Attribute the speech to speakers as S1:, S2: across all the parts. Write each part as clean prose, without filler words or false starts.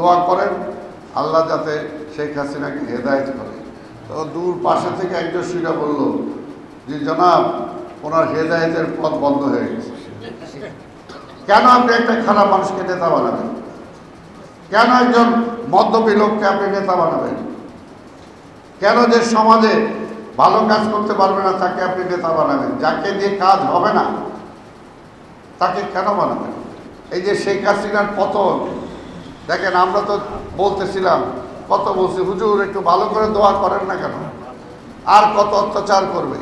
S1: দোয়া করেন আল্লাহ যাতে শেখ হাসিনাকে হেদায়েত করে। তো দূর পাশে থেকে একজন শিরা বলল যে জনাব ওনার হেদায়েতের পথ বন্ধ হয়ে গেছে। কেন আপনি একটা খারাপ মানুষকে নেতা বানাবেন? কেন একজন মদ্যপী লোককে আপনি নেতা বানাবেন? কেন যে সমাজে ভালো কাজ করতে পারবে না তাকে আপনি নেতা বানাবেন? যাকে দিয়ে কাজ হবে না তাকে কেন বানাবেন? এই যে শেখ হাসিনার পতন দেখেন, আমরা তো বলতেছিলাম, কত বলছি হুজুর একটু ভালো করে দোয়া করেন না কেন? আর কত অত্যাচার করবে,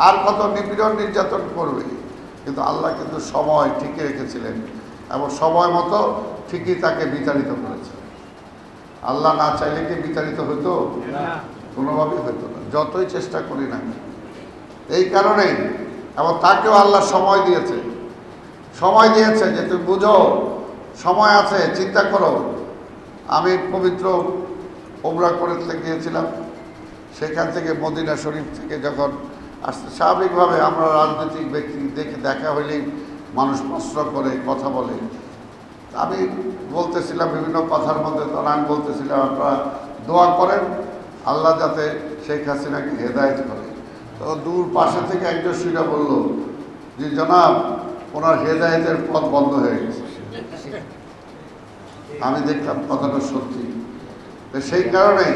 S1: আর কত নিপীড়ন নির্যাতন করবে। কিন্তু আল্লাহ কিন্তু সময় ঠিকই রেখেছিলেন এবং সময় মতো ঠিকই তাকে বিতাড়িত করেছে। আল্লাহ না চাইলে কি বিতাড়িত হতো? কোনোভাবেই হতো না, যতই চেষ্টা করি না। এই কারণেই এবং তাকেও আল্লাহ সময় দিয়েছে যে তুমি বুঝো সময় আছে, চিন্তা করো। আমি পবিত্র উমরা করতে গিয়েছিলাম, সেখান থেকে মদিনা শরীফ থেকে যখন আসতে, স্বাভাবিকভাবে আমরা রাজনৈতিক ব্যক্তি দেখে দেখা হইলেই মানুষ প্রশ্ন করে কথা বলে। আমি বলতেছিলাম বিভিন্ন কথার মধ্যে, তখন আমি বলতেছিলাম আপনারা দোয়া করেন আল্লাহ যাতে শেখ হাসিনাকে হেদায়েত করে। তো দূর পাশে থেকে একজন শিরা বলল যে জনাব ওনার হেদায়েতের পথ বন্ধ হয়ে গেছে। আমি দেখলাম কথাটা সত্যি। তো সেই কারণে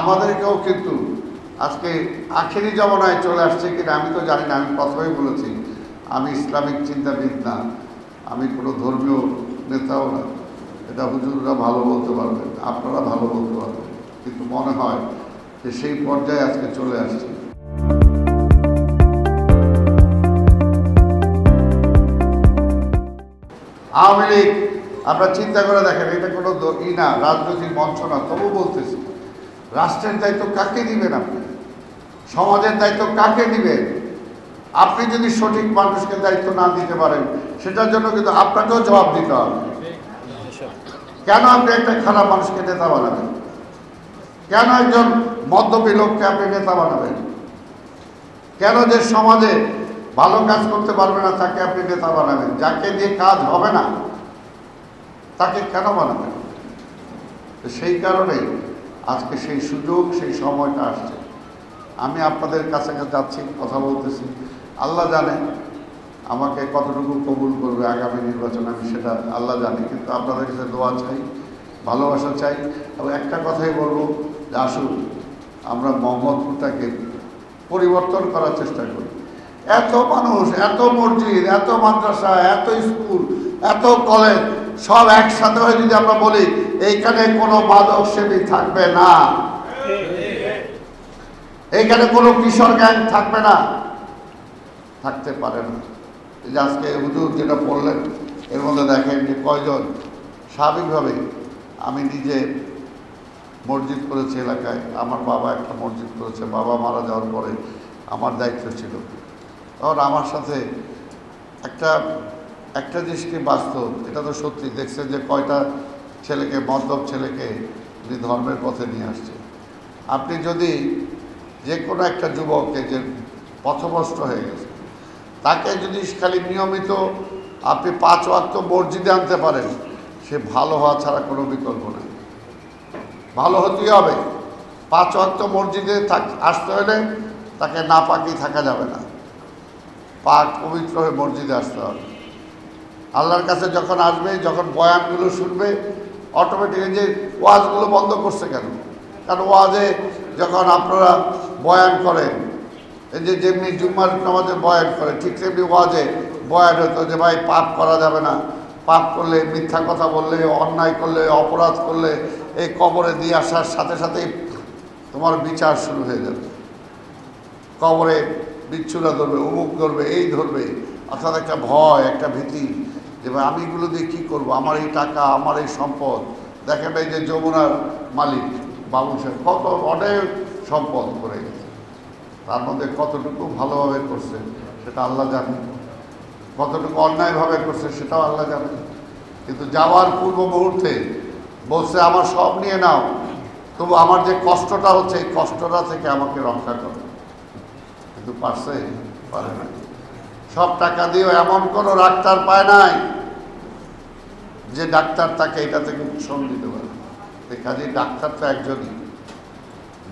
S1: আমাদেরকেও কিন্তু আজকে আখেরি জমানায় চলে আসছে কিনা আমি তো জানি না। আমি প্রথমেই বলেছি আমি ইসলামিক চিন্তাবিদ না, আমি কোনো ধর্মীয় নেতাও না। এটা হুজুররা ভালো বলতে পারবেন, আপনারা ভালো বলতে পারবেন, কিন্তু মনে হয় যে সেই পর্যায়ে আজকে চলে আসছে। আওয়ামী লীগ আপনারা চিন্তা করে দেখেন, এটা কোনো না রাজনৈতিক মঞ্চ না, তবু বলতেছি রাষ্ট্রের দায়িত্ব কাকে দিবেন? আপনি সমাজের দায়িত্ব কাকে দিবেন? আপনি যদি সঠিক মানুষকে দায়িত্ব না দিতে পারেন সেটার জন্য কিন্তু আপনাকেও জবাব দিতে হবে। কেন আপনি একটা খারাপ মানুষকে নেতা বানাবেন? কেন একজন মদ্যপী লোককে আপনি নেতা বানাবেন? কেন যে সমাজে ভালো কাজ করতে পারবে না তাকে আপনি নেতা বানাবেন? যাকে দিয়ে কাজ হবে না তাকে কেন বানাবেন? সেই কারণেই আজকে সেই সুযোগ, সেই সময়টা আসছে। আমি আপনাদের কাছে যাচ্ছি, কথা বলতেছি, আল্লাহ জানে আমাকে কতটুকু কবুল করবে আগামী নির্বাচন, আমি সেটা আল্লাহ জানি। কিন্তু আপনাদের কাছে দোয়া চাই, ভালোবাসা চাই। এবং একটা কথাই বলবো যে আসুন আমরা মোহাম্মদপুরটাকে পরিবর্তন করার চেষ্টা করি। এত মানুষ, এত মসজিদ, এত মাদ্রাসা, এত স্কুল, এত কলেজ সব একসাথে হয়ে যদি আমরা বলি এইখানে কোনো মাদক সেবী থাকবে না, এইখানে কোনো কিশোর গ্যাং থাকবে না, থাকতে পারে না। এই যে আজকে হুজুর যেটা পড়লেন এর মধ্যে দেখেন যে কয়জন, স্বাভাবিকভাবে আমি নিজে মসজিদ করেছি এলাকায়, আমার বাবা একটা মসজিদ করেছে, বাবা মারা যাওয়ার পরে আমার দায়িত্ব ছিল। তখন আমার সাথে একটা জিনিসকে বাস্তব, এটা তো সত্যি, দেখছেন যে কয়টা ছেলেকে, মদ্যপ ছেলেকে উনি ধর্মের পথে নিয়ে আসছে। আপনি যদি যে কোনো একটা যুবককে যে পথভ্রষ্ট হয়ে গেছে তাকে যদি খালি নিয়মিত আপনি 5 ওয়াক্ত মসজিদে আনতে পারেন, সে ভালো হওয়া ছাড়া কোনো বিকল্প নেই। ভালো হতেই হবে। 5 ওয়াক্ত মসজিদে আসতে হলে তাকে নাপাকি থাকা যাবে না, পাক পবিত্র হয়ে মসজিদে আসতে হবে। আল্লাহর কাছে যখন আসবে, যখন বয়ানগুলো শুনবে, অটোমেটিক যে ওয়াজগুলো বন্ধ করছে কেন? কারণ ওয়াজে যখন আপনারা বয়ান করেন, এই যে যেমনি জুম্মার নামাজে বয়ান করে, ঠিক তেমনি ওয়াজে বয়ান হতো যে ভাই পাপ করা যাবে না, পাপ করলে, মিথ্যা কথা বললে, অন্যায় করলে, অপরাধ করলে এই কবরে দিয়ে আসার সাথে সাথেই তোমার বিচার শুরু হয়ে যাবে। কবরে বিচ্ছুরা ধরবে, অমুক ধরবে, এই ধরবে, অর্থাৎ একটা ভয়, একটা ভীতি যে ভাই আমি এগুলো দিয়ে কী করবো, আমার এই টাকা, আমার এই সম্পদ। দেখেন এই যে যমুনার মালিক বাবু সাহেব কত অনেক সম্পদ করে গেছে, তার মধ্যে কতটুকু ভালোভাবে করছে সেটা আল্লাহ জানে, কতটুকু অন্যায়ভাবে করছে সেটাও আল্লাহ জানে। কিন্তু যাওয়ার পূর্ব মুহূর্তে বলছে আমার সব নিয়ে নাও, তবু আমার যে কষ্টটা হচ্ছে এই কষ্টটা থেকে আমাকে রক্ষা করো। কিন্তু পারছে? পারে না। সব টাকা দিয়েও এমন কোনো ডাক্তার পায় নাই যে ডাক্তার তাকে এটা থেকে উপশম দিতে পারে। কাজে ডাক্তার তো একজনই,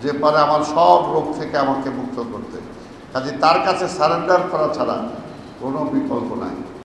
S1: যে পারে আমার সব রোগ থেকে আমাকে মুক্ত করতে। কাজে তার কাছে সারেন্ডার করা ছাড়া কোনো বিকল্প নাই।